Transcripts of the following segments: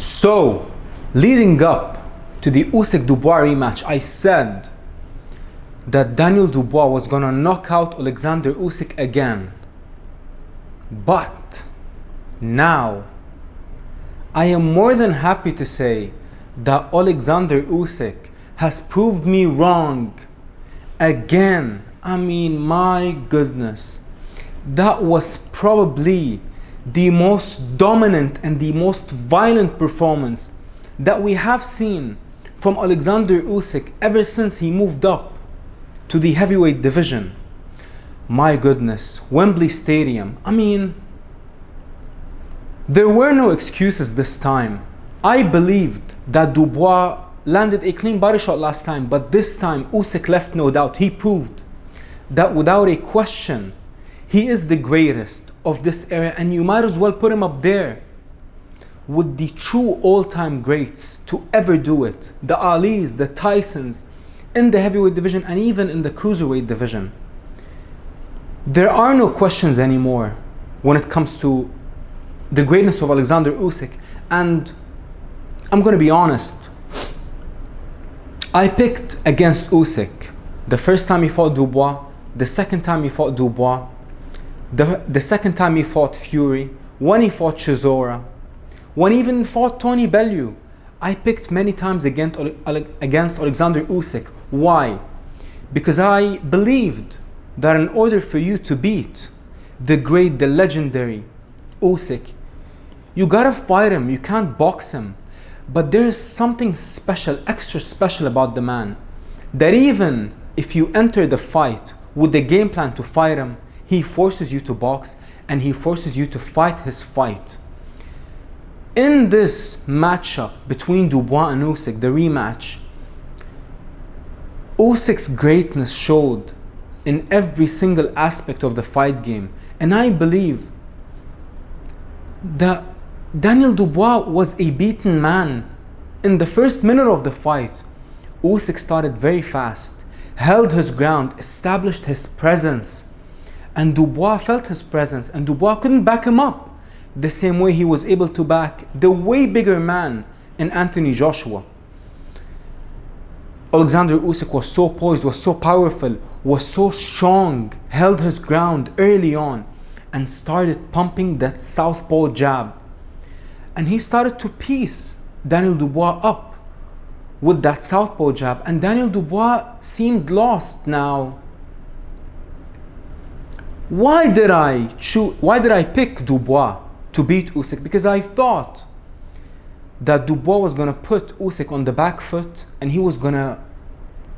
So, leading up to the Usyk-Dubois rematch, I said that Daniel Dubois was gonna knock out Oleksandr Usyk again. But now, I am more than happy to say that Oleksandr Usyk has proved me wrong again. I mean, my goodness. That was probably the most dominant and the most violent performance that we have seen from Oleksandr Usyk ever since he moved up to the heavyweight division. My goodness, Wembley Stadium. I mean, there were no excuses this time. I believed that Dubois landed a clean body shot last time, but this time Usyk left no doubt. He proved that without a question, he is the greatest of this era, and you might as well put him up there with the true all-time greats to ever do it. The Alis, the Tysons, in the heavyweight division and even in the cruiserweight division. There are no questions anymore when it comes to the greatness of Oleksandr Usyk. And I'm going to be honest, I picked against Usyk the first time he fought Dubois, the second time he fought Dubois, the second time he fought Fury, when he fought Chisora, when he even fought Tony Bellew. I picked many times against Oleksandr Usyk. Why? Because I believed that in order for you to beat the great, the legendary Usyk, you gotta fight him, you can't box him. But there is something special, extra special about the man, that even if you enter the fight with the game plan to fight him, he forces you to box and he forces you to fight his fight. In this matchup between Dubois and Usyk, the rematch, Usyk's greatness showed in every single aspect of the fight game. And I believe that Daniel Dubois was a beaten man. In the first minute of the fight, Usyk started very fast, held his ground, established his presence, and Dubois felt his presence, and Dubois couldn't back him up the same way he was able to back the way bigger man in Anthony Joshua. Oleksandr Usyk was so poised, was so powerful, was so strong, held his ground early on, and started pumping that southpaw jab. And he started to piece Daniel Dubois up with that southpaw jab, and Daniel Dubois seemed lost now. Why did I pick Dubois to beat Usyk? Because I thought that Dubois was gonna put Usyk on the back foot and he was gonna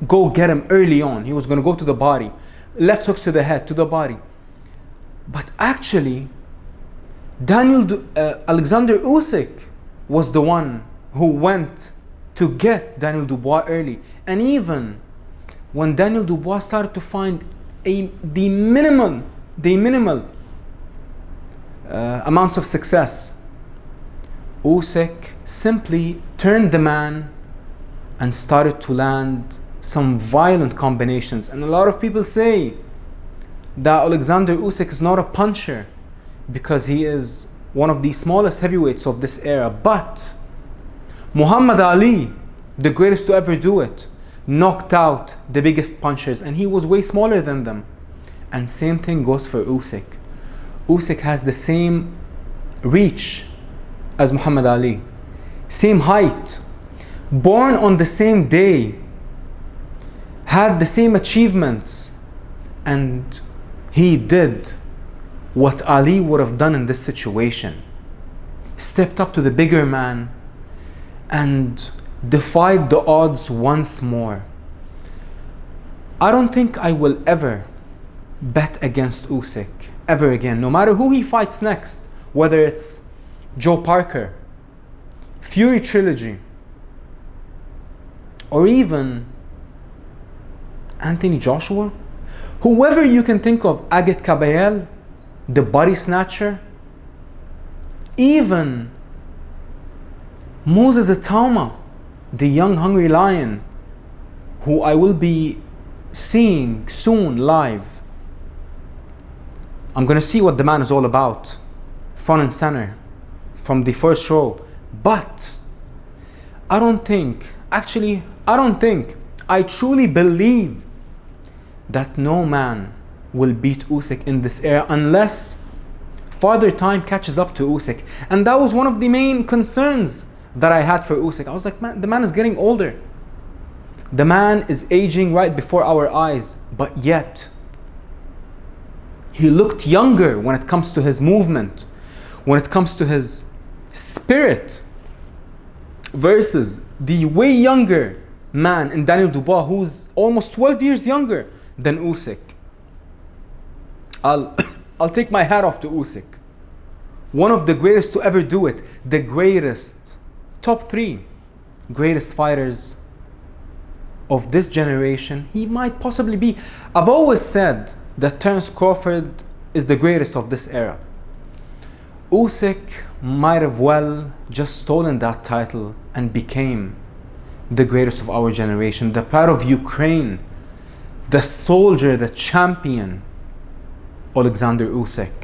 go get him early on. He was gonna go to the body, left hooks to the head, to the body. But actually, Oleksandr Usyk was the one who went to get Daniel Dubois early. And even when Daniel Dubois started to find the minimal amounts of success, Usyk simply turned the man and started to land some violent combinations. And a lot of people say that Oleksandr Usyk is not a puncher because he is one of the smallest heavyweights of this era. But Muhammad Ali, the greatest to ever do it, knocked out the biggest punchers and he was way smaller than them. And same thing goes for Usyk. Usyk has the same reach as Muhammad Ali, same height, born on the same day, had the same achievements, and he did what Ali would have done in this situation. Stepped up to the bigger man and defied the odds once more. I don't think I will ever bet against Usyk ever again, no matter who he fights next, whether it's Joe Parker, Fury Trilogy, or even Anthony Joshua, whoever you can think of, Agit Kabayel, the body snatcher, even Moses Atauma, the young hungry lion, who I will be seeing soon live. I'm going to see what the man is all about, front and center, from the first row. But I don't think, I truly believe that no man will beat Usyk in this era unless Father Time catches up to Usyk. And that was one of the main concerns that I had for Usyk. I was like, man, the man is getting older. The man is aging right before our eyes, but yet he looked younger when it comes to his movement, when it comes to his spirit, versus the way younger man in Daniel Dubois, who's almost 12 years younger than Usyk. I'll take my hat off to Usyk. One of the greatest to ever do it. The greatest, top 3 greatest fighters of this generation. He might possibly be. I've always said that Terence Crawford is the greatest of this era. Usyk might have well just stolen that title and became the greatest of our generation. The part of Ukraine, the soldier, the champion, Oleksandr Usyk.